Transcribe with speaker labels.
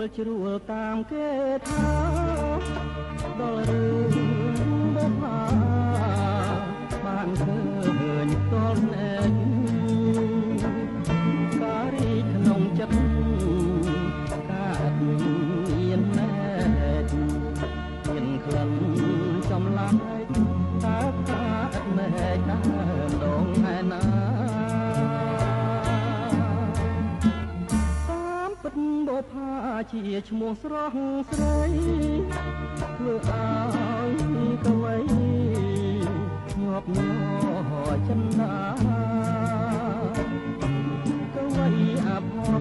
Speaker 1: លជ្រួលតាមគេថាដល់រឿងបុប្ផាបានឃើញតលណែកការីក្នុងចិត្តកើតមានណែកមានក្លិនចំឡាយតើកើតណែកដើមដងឯណាពិតបុប្ផាជាឈ្មោះស្រស់ស្រីធ្វើឲ្យកវីញាប់ញ័រចិន្តាកវីអភ័ព្វ